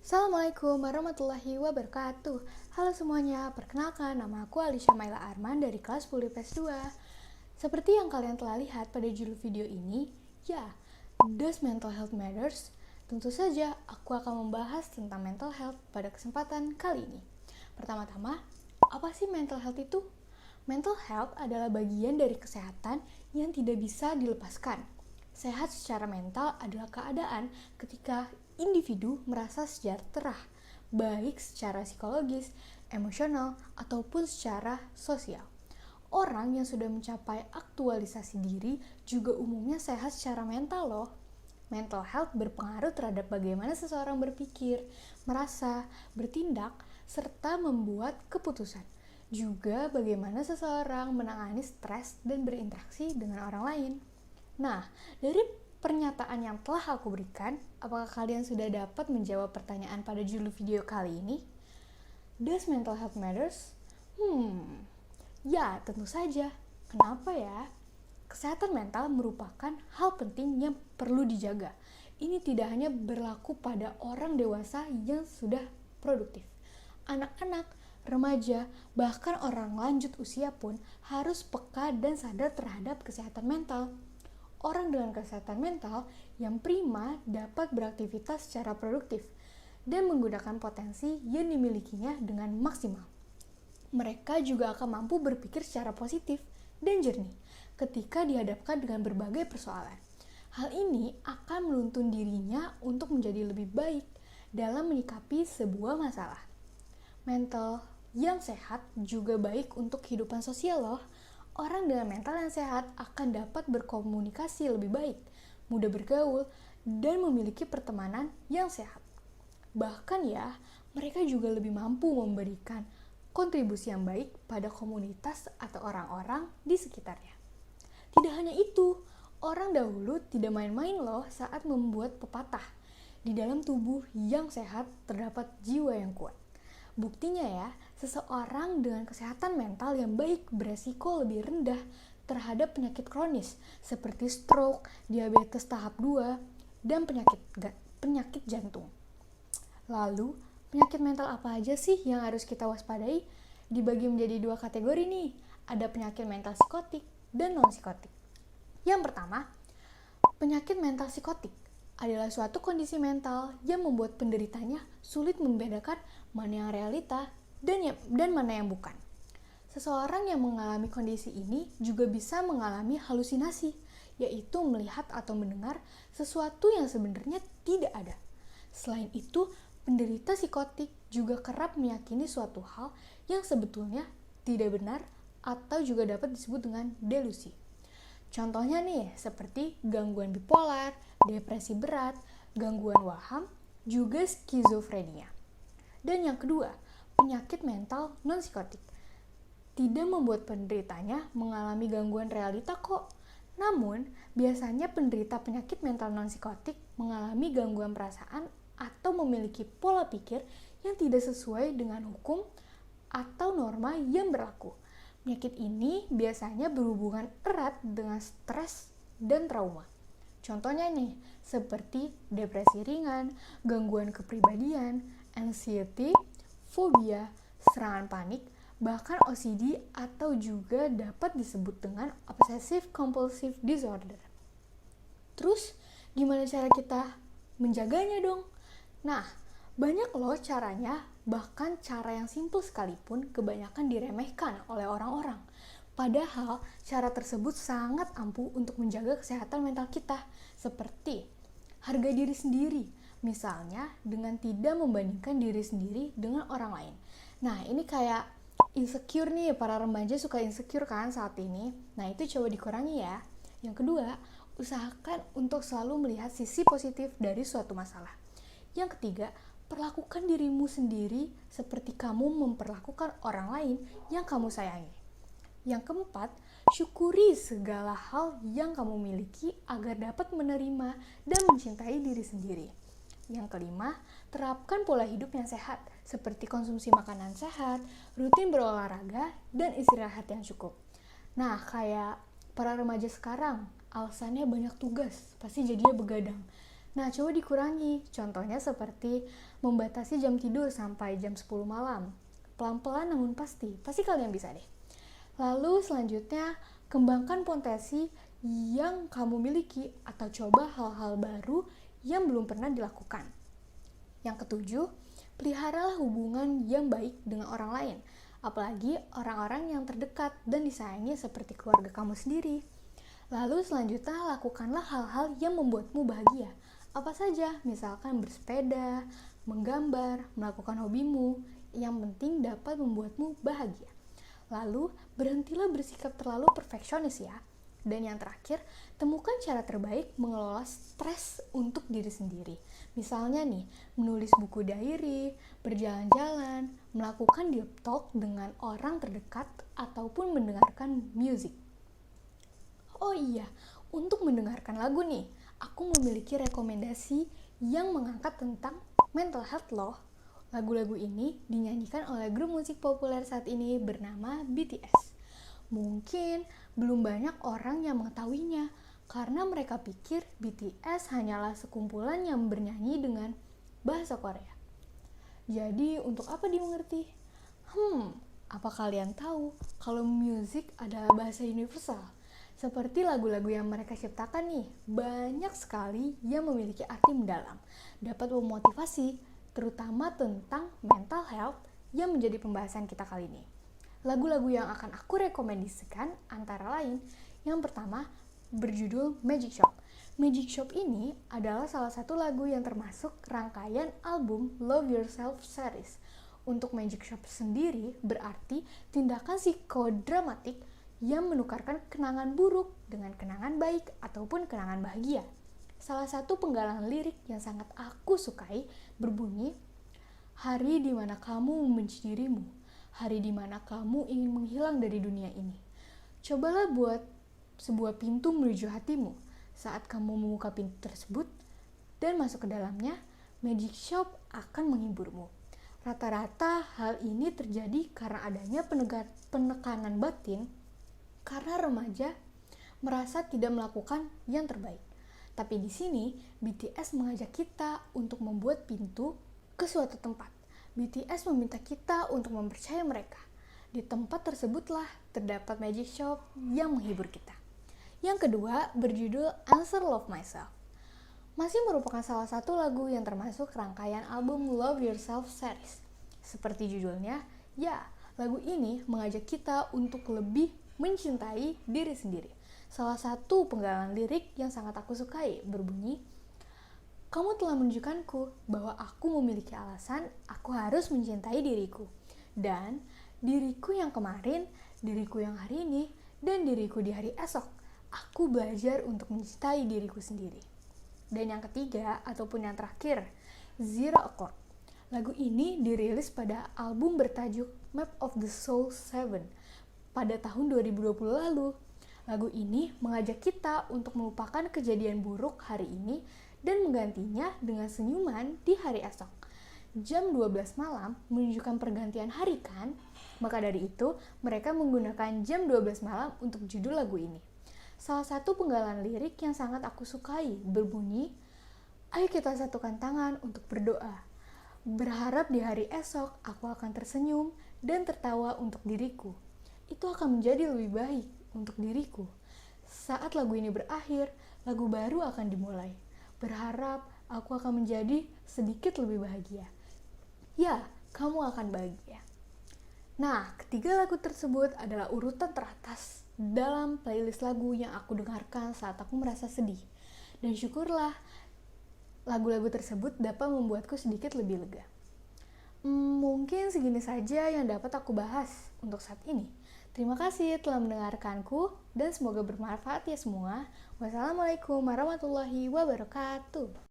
Assalamualaikum warahmatullahi wabarakatuh. Halo semuanya, perkenalkan nama aku Alisha Maila Arman dari kelas 10 IPS 2. Seperti yang kalian telah lihat pada judul video ini, ya, does mental health matters? Tentu saja aku akan membahas tentang mental health pada kesempatan kali ini. Pertama-tama, apa sih mental health itu? Mental health adalah bagian dari kesehatan yang tidak bisa dilepaskan. Sehat secara mental adalah keadaan ketika individu merasa sejahtera, baik secara psikologis, emosional, ataupun secara sosial. Orang yang sudah mencapai aktualisasi diri juga umumnya sehat secara mental loh. Mental health berpengaruh terhadap bagaimana seseorang berpikir, merasa, bertindak, serta membuat keputusan. Juga bagaimana seseorang menangani stres dan berinteraksi dengan orang lain. Nah, dari pernyataan yang telah aku berikan, apakah kalian sudah dapat menjawab pertanyaan pada judul video kali ini? Does mental health matters? Ya, tentu saja. Kenapa ya? Kesehatan mental merupakan hal penting yang perlu dijaga. Ini tidak hanya berlaku pada orang dewasa yang sudah produktif. Anak-anak, remaja, bahkan orang lanjut usia pun harus peka dan sadar terhadap kesehatan mental. Orang dengan kesehatan mental yang prima dapat beraktivitas secara produktif dan menggunakan potensi yang dimilikinya dengan maksimal. Mereka juga akan mampu berpikir secara positif dan jernih ketika dihadapkan dengan berbagai persoalan. Hal ini akan menuntun dirinya untuk menjadi lebih baik dalam menyikapi sebuah masalah. Mental yang sehat juga baik untuk kehidupan sosial loh. Orang dengan mental yang sehat akan dapat berkomunikasi lebih baik, mudah bergaul, dan memiliki pertemanan yang sehat. Bahkan ya, mereka juga lebih mampu memberikan kontribusi yang baik pada komunitas atau orang-orang di sekitarnya. Tidak hanya itu, orang dahulu tidak main-main loh saat membuat pepatah. Di dalam tubuh yang sehat terdapat jiwa yang kuat. Buktinya ya, seseorang dengan kesehatan mental yang baik beresiko lebih rendah terhadap penyakit kronis seperti stroke, diabetes tahap 2, dan penyakit jantung. Lalu, penyakit mental apa aja sih yang harus kita waspadai? Dibagi menjadi dua kategori nih, ada penyakit mental psikotik dan non-psikotik. Yang pertama, penyakit mental psikotik adalah suatu kondisi mental yang membuat penderitanya sulit membedakan mana yang realita dan mana yang bukan. Seseorang yang mengalami kondisi ini juga bisa mengalami halusinasi, yaitu melihat atau mendengar sesuatu yang sebenarnya tidak ada. Selain itu, penderita psikotik juga kerap meyakini suatu hal yang sebetulnya tidak benar atau juga dapat disebut dengan delusi. Contohnya nih, seperti gangguan bipolar, depresi berat, gangguan waham, juga skizofrenia. Dan yang kedua, penyakit mental non-psikotik. Tidak membuat penderitanya mengalami gangguan realita kok. Namun, biasanya penderita penyakit mental non-psikotik mengalami gangguan perasaan atau memiliki pola pikir yang tidak sesuai dengan hukum atau norma yang berlaku. Penyakit ini biasanya berhubungan erat dengan stres dan trauma. Contohnya nih, seperti depresi ringan, gangguan kepribadian, anxiety, fobia, serangan panik, bahkan OCD atau juga dapat disebut dengan obsessive compulsive disorder. Terus, gimana cara kita menjaganya dong? Nah, banyak loh caranya, bahkan cara yang simpel sekalipun kebanyakan diremehkan oleh orang-orang. Padahal, cara tersebut sangat ampuh untuk menjaga kesehatan mental kita, seperti harga diri sendiri, misalnya dengan tidak membandingkan diri sendiri dengan orang lain. Nah, ini kayak insecure nih, para remaja suka insecure kan saat ini. Nah, itu coba dikurangi ya. Yang kedua, usahakan untuk selalu melihat sisi positif dari suatu masalah. Yang ketiga, perlakukan dirimu sendiri seperti kamu memperlakukan orang lain yang kamu sayangi. Yang keempat, syukuri segala hal yang kamu miliki agar dapat menerima dan mencintai diri sendiri. Yang kelima, terapkan pola hidup yang sehat, seperti konsumsi makanan sehat, rutin berolahraga, dan istirahat yang cukup. Nah, kayak para remaja sekarang, alasannya banyak tugas, pasti jadinya begadang. Nah, coba dikurangi. Contohnya seperti membatasi jam tidur sampai jam 10 malam. Pelan-pelan namun pasti. Pasti kalian bisa deh. Lalu selanjutnya, kembangkan potensi yang kamu miliki atau coba hal-hal baru yang belum pernah dilakukan. Yang ketujuh, peliharalah hubungan yang baik dengan orang lain, apalagi orang-orang yang terdekat dan disayangi seperti keluarga kamu sendiri. Lalu selanjutnya, lakukanlah hal-hal yang membuatmu bahagia. Apa saja, misalkan bersepeda, menggambar, melakukan hobimu, yang penting dapat membuatmu bahagia. Lalu, berhentilah bersikap terlalu perfeksionis ya. Dan yang terakhir, temukan cara terbaik mengelola stres untuk diri sendiri. Misalnya nih, menulis buku diary, berjalan-jalan, melakukan deep talk dengan orang terdekat, ataupun mendengarkan musik. Oh iya, untuk mendengarkan lagu nih, aku memiliki rekomendasi yang mengangkat tentang mental health loh. Lagu-lagu ini dinyanyikan oleh grup musik populer saat ini bernama BTS. Mungkin belum banyak orang yang mengetahuinya karena mereka pikir BTS hanyalah sekumpulan yang bernyanyi dengan bahasa Korea. Jadi untuk apa dimengerti? Apa kalian tahu kalau musik adalah bahasa universal? Seperti lagu-lagu yang mereka ciptakan nih, banyak sekali yang memiliki arti mendalam, dapat memotivasi, terutama tentang mental health yang menjadi pembahasan kita kali ini. Lagu-lagu yang akan aku rekomendasikan antara lain, yang pertama berjudul Magic Shop. Magic Shop ini adalah salah satu lagu yang termasuk rangkaian album Love Yourself series. Untuk Magic Shop sendiri berarti tindakan psikodramatik yang menukarkan kenangan buruk dengan kenangan baik ataupun kenangan bahagia. Salah satu penggalan lirik yang sangat aku sukai berbunyi, "Hari di mana kamu membenci dirimu, hari di mana kamu ingin menghilang dari dunia ini. Cobalah buat sebuah pintu menuju hatimu. Saat kamu membuka pintu tersebut dan masuk ke dalamnya, Magic Shop akan menghiburmu." Rata-rata hal ini terjadi karena adanya penekanan batin karena remaja merasa tidak melakukan yang terbaik. Tapi di sini BTS mengajak kita untuk membuat pintu ke suatu tempat. BTS meminta kita untuk mempercayai mereka. Di tempat tersebutlah terdapat Magic Shop yang menghibur kita. Yang kedua berjudul Answer Love Myself. Masih merupakan salah satu lagu yang termasuk rangkaian album Love Yourself series. Seperti judulnya, ya, lagu ini mengajak kita untuk lebih mencintai diri sendiri. Salah satu penggalan lirik yang sangat aku sukai berbunyi, "Kamu telah menunjukkanku bahwa aku memiliki alasan aku harus mencintai diriku. Dan diriku yang kemarin, diriku yang hari ini, dan diriku di hari esok. Aku belajar untuk mencintai diriku sendiri." Dan yang ketiga ataupun yang terakhir, Zero Accord. Lagu ini dirilis pada album bertajuk Map of the Soul 7 pada tahun 2020 lalu. Lagu ini mengajak kita untuk melupakan kejadian buruk hari ini dan menggantinya dengan senyuman di hari esok. Jam 12 malam menunjukkan pergantian hari kan? Maka dari itu, mereka menggunakan jam 12 malam untuk judul lagu ini. Salah satu penggalan lirik yang sangat aku sukai berbunyi, "Ayo kita satukan tangan untuk berdoa. Berharap di hari esok aku akan tersenyum dan tertawa untuk diriku. Itu akan menjadi lebih baik untuk diriku. Saat lagu ini berakhir, lagu baru akan dimulai. Berharap aku akan menjadi sedikit lebih bahagia. Ya, kamu akan bahagia." Nah, ketiga lagu tersebut adalah urutan teratas dalam playlist lagu yang aku dengarkan saat aku merasa sedih. Dan syukurlah, lagu-lagu tersebut dapat membuatku sedikit lebih lega. Mungkin segini saja yang dapat aku bahas untuk saat ini. Terima kasih telah mendengarkanku dan semoga bermanfaat ya semua. Wassalamualaikum warahmatullahi wabarakatuh.